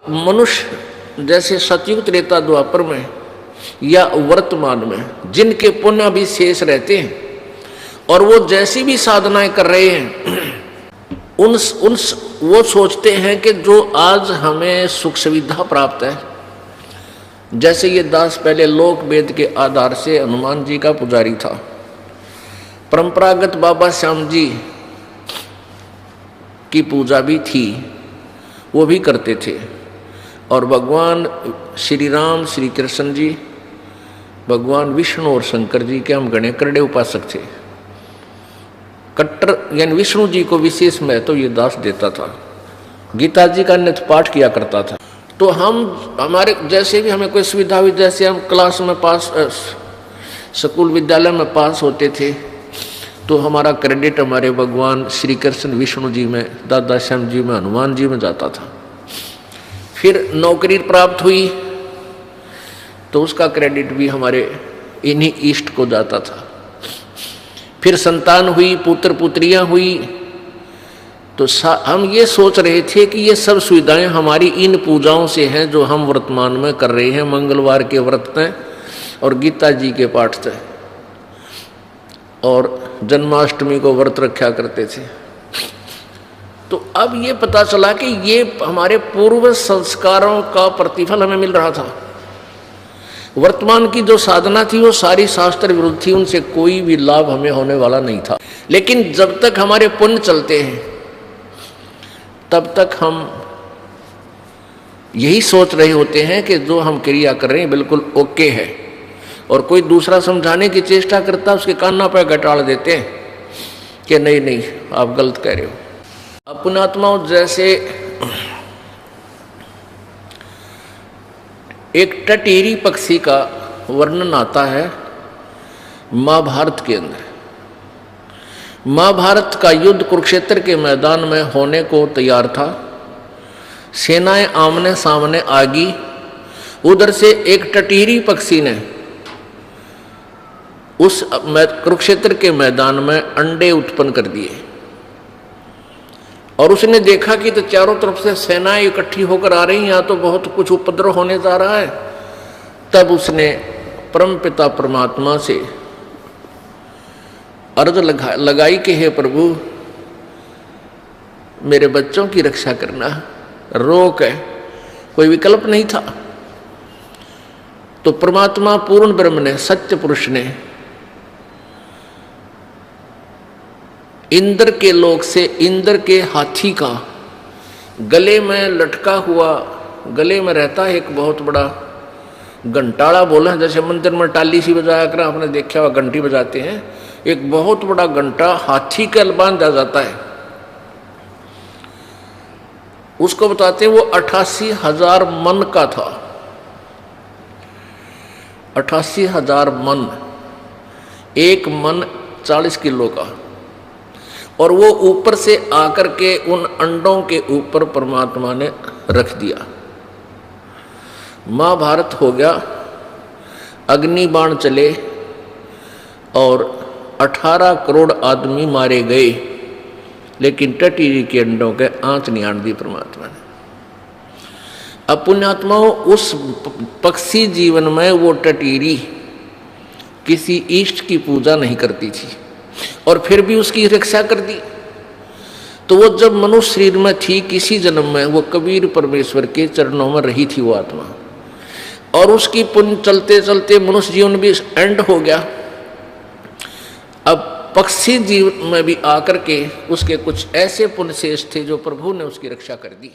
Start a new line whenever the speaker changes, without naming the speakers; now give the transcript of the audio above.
मनुष्य जैसे सतयुग त्रेता द्वापर में या वर्तमान में जिनके पुण्य अभी शेष रहते हैं और वो जैसी भी साधनाएं कर रहे हैं उन वो सोचते हैं कि जो आज हमें सुख सुविधा प्राप्त है, जैसे ये दास पहले लोक वेद के आधार से हनुमान जी का पुजारी था, परंपरागत बाबा श्याम जी की पूजा भी थी, वो भी करते थे, और भगवान श्री राम श्री कृष्ण जी, भगवान विष्णु और शंकर जी के हम गणे करड़े उपासक थे। कट्टर यानी विष्णु जी को विशेष महत्व ये दास देता था, गीता जी का नित्य पाठ किया करता था। तो हम हमारे जैसे भी हमें कोई सुविधा हुई, जैसे हम क्लास में पास स्कूल विद्यालय में पास होते थे तो हमारा क्रेडिट हमारे भगवान श्री कृष्ण विष्णु जी में, दादा श्याम जी में, हनुमान जी में जाता था। फिर नौकरी प्राप्त हुई तो उसका क्रेडिट भी हमारे इन्हीं इष्ट को जाता था। फिर संतान हुई, पुत्र पुत्रियां हुई, तो हम ये सोच रहे थे कि ये सब सुविधाएं हमारी इन पूजाओं से हैं जो हम वर्तमान में कर रहे हैं, मंगलवार के व्रत हैं और गीता जी के पाठ थे और जन्माष्टमी को व्रत रखा करते थे। तो अब ये पता चला कि ये हमारे पूर्व संस्कारों का प्रतिफल हमें मिल रहा था। वर्तमान की जो साधना थी वो सारी शास्त्र विरुद्ध थी, उनसे कोई भी लाभ हमें होने वाला नहीं था। लेकिन जब तक हमारे पुण्य चलते हैं तब तक हम यही सोच रहे होते हैं कि जो हम क्रिया कर रहे हैं बिल्कुल ओके है, और कोई दूसरा समझाने की चेष्टा करता है उसके कान्ना पर गटाड़ देते हैं कि नहीं नहीं आप गलत कह रहे हो। पुण्यात्माओं, जैसे एक टटीरी पक्षी का वर्णन आता है महाभारत के अंदर। महाभारत का युद्ध कुरुक्षेत्र के मैदान में होने को तैयार था, सेनाएं आमने सामने आ गई। उधर से एक टटीरी पक्षी ने उस कुरुक्षेत्र के मैदान में अंडे उत्पन्न कर दिए और उसने देखा कि तो चारों तरफ से सेनाएं इकट्ठी होकर आ रही, यहाँ तो बहुत कुछ उपद्रव होने जा रहा है। तब उसने परमपिता परमात्मा से अर्ज लगाई कि हे प्रभु मेरे बच्चों की रक्षा करना, रोक है, कोई विकल्प नहीं था। तो परमात्मा पूर्ण ब्रह्म ने, सत्य पुरुष ने इंद्र के लोक से इंद्र के हाथी का गले में लटका हुआ, गले में रहता है एक बहुत बड़ा घंटाड़ा, बोला जैसे मंदिर में टाली सी बजाया कर आपने देखा हुआ घंटी बजाते हैं, एक बहुत बड़ा घंटा हाथी का बांधा जाता है। उसको बताते हैं वो 88,000 मन का था, 88,000 मन, एक मन 40 किलो का, और वो ऊपर से आकर के उन अंडों के ऊपर परमात्मा ने रख दिया। महाभारत हो गया, अग्नि बाण चले और 18 करोड़ आदमी मारे गए, लेकिन टटीरी के अंडों के आंच नहीं आन दी परमात्मा ने। अब पुण्यात्माओं, उस पक्षी जीवन में वो टटीरी किसी इष्ट की पूजा नहीं करती थी और फिर भी उसकी रक्षा कर दी। तो वो जब मनुष्य शरीर में थी, किसी जन्म में वो कबीर परमेश्वर के चरणों में रही थी वो आत्मा, और उसकी पुण्य चलते चलते मनुष्य जीवन भी एंड हो गया। अब पक्षी जीवन में भी आकर के उसके कुछ ऐसे पुण्य शेष थे जो प्रभु ने उसकी रक्षा कर दी।